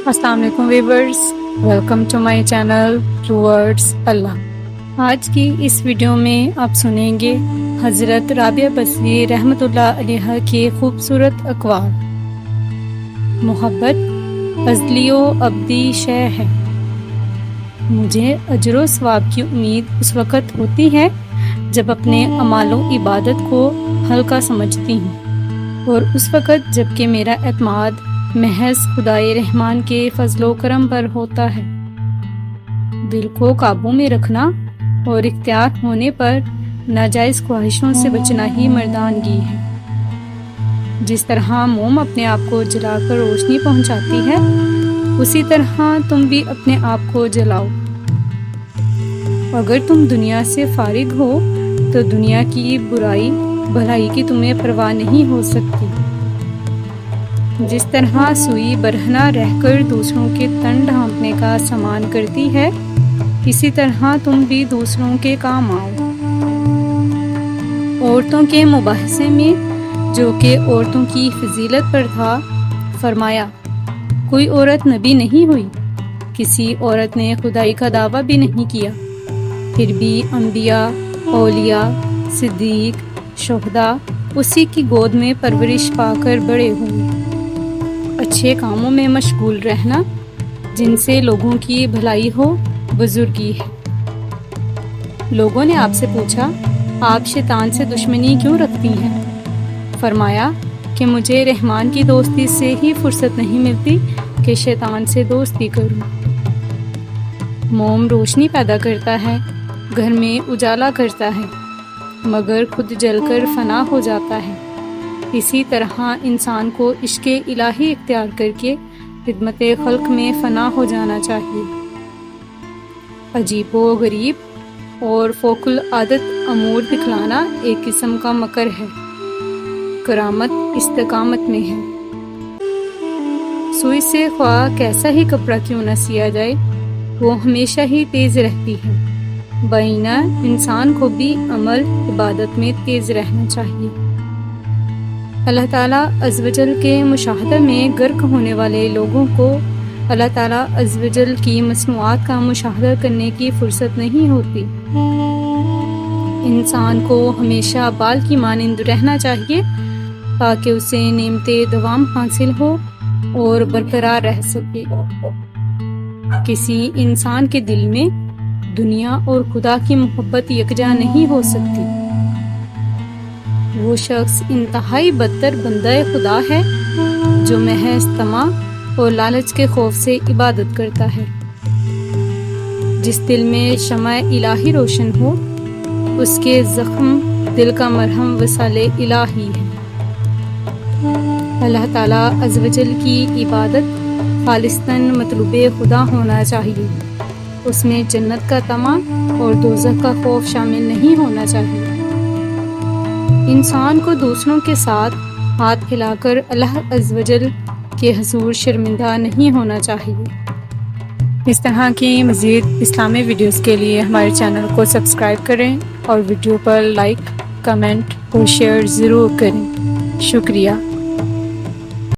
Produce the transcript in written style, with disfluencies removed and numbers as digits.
السلام علیکم viewers, welcome to my channel towards Allah. آج کی اس ویڈیو میں آپ سنیں گے حضرت رابعہ بصری رحمۃ اللہ علیہ کے خوبصورت اقوال۔ محبت ازلی و ابدی شے ہے، مجھے اجر و ثواب کی امید اس وقت ہوتی ہے جب اپنے اعمال و عبادت کو ہلکا سمجھتی ہوں، اور اس وقت جب کہ میرا اعتماد محض خدائے رحمان کے فضل و کرم پر ہوتا ہے۔ دل کو قابو میں رکھنا اور اختیار ہونے پر ناجائز خواہشوں سے بچنا ہی مردانگی ہے۔ جس طرح موم اپنے آپ کو جلا کر روشنی پہنچاتی ہے، اسی طرح تم بھی اپنے آپ کو جلاؤ۔ اگر تم دنیا سے فارغ ہو تو دنیا کی برائی بھلائی کی تمہیں پرواہ نہیں ہو سکتی۔ جس طرح سوئی برہنہ رہ کر دوسروں کے تن ڈھانپنے کا سامان کرتی ہے، اسی طرح تم بھی دوسروں کے کام آؤ۔ عورتوں کے مباحثے میں، جو کہ عورتوں کی فضیلت پر تھا، فرمایا کوئی عورت نبی نہیں ہوئی، کسی عورت نے خدائی کا دعویٰ بھی نہیں کیا، پھر بھی انبیاء، اولیاء، صدیق، شہداء اسی کی گود میں پرورش پا کر بڑے ہوئے۔ اچھے کاموں میں مشغول رہنا، جن سے لوگوں کی بھلائی ہو، بزرگی ہے۔ لوگوں نے آپ سے پوچھا، آپ شیطان سے دشمنی کیوں رکھتی ہیں؟ فرمایا کہ مجھے رحمان کی دوستی سے ہی فرصت نہیں ملتی کہ شیطان سے دوستی کروں۔ موم روشنی پیدا کرتا ہے، گھر میں اجالا کرتا ہے، مگر خود جل کر فنا ہو جاتا ہے۔ اسی طرح انسان کو عشق الہی اختیار کر کے خدمت خلق میں فنا ہو جانا چاہیے۔ عجیب و غریب اور فوق العادت امور دکھلانا ایک قسم کا مکر ہے، کرامت استقامت میں ہے۔ سوئی سے خواہ کیسا ہی کپڑا کیوں نہ سیا جائے، وہ ہمیشہ ہی تیز رہتی ہے۔ بائینہ انسان کو بھی عمل عبادت میں تیز رہنا چاہیے۔ اللہ تعالیٰ عز و جل کے مشاہدہ میں غرق ہونے والے لوگوں کو اللہ تعالیٰ عز و جل کی مصنوعات کا مشاہدہ کرنے کی فرصت نہیں ہوتی۔ انسان کو ہمیشہ بال کی مانند رہنا چاہیے تاکہ اسے نعمت دوام حاصل ہو اور برقرار رہ سکے۔ کسی انسان کے دل میں دنیا اور خدا کی محبت یکجا نہیں ہو سکتی۔ وہ شخص انتہائی بدتر بندہ خدا ہے جو محض طمع اور لالچ کے خوف سے عبادت کرتا ہے۔ جس دل میں شمع الہی روشن ہو، اس کے زخم دل کا مرہم وصال الہی ہے۔ اللہ تعالیٰ عز و جل کی عبادت خالصتاً مطلوب خدا ہونا چاہیے، اس میں جنت کا طمع اور دوزخ کا خوف شامل نہیں ہونا چاہیے۔ انسان کو دوسروں کے ساتھ ہاتھ پھیلا کر اللہ عز و جل کے حضور شرمندہ نہیں ہونا چاہیے۔ اس طرح کی مزید اسلامی ویڈیوز کے لیے ہمارے چینل کو سبسکرائب کریں اور ویڈیو پر لائک، کمنٹ اور شیئر ضرور کریں۔ شکریہ۔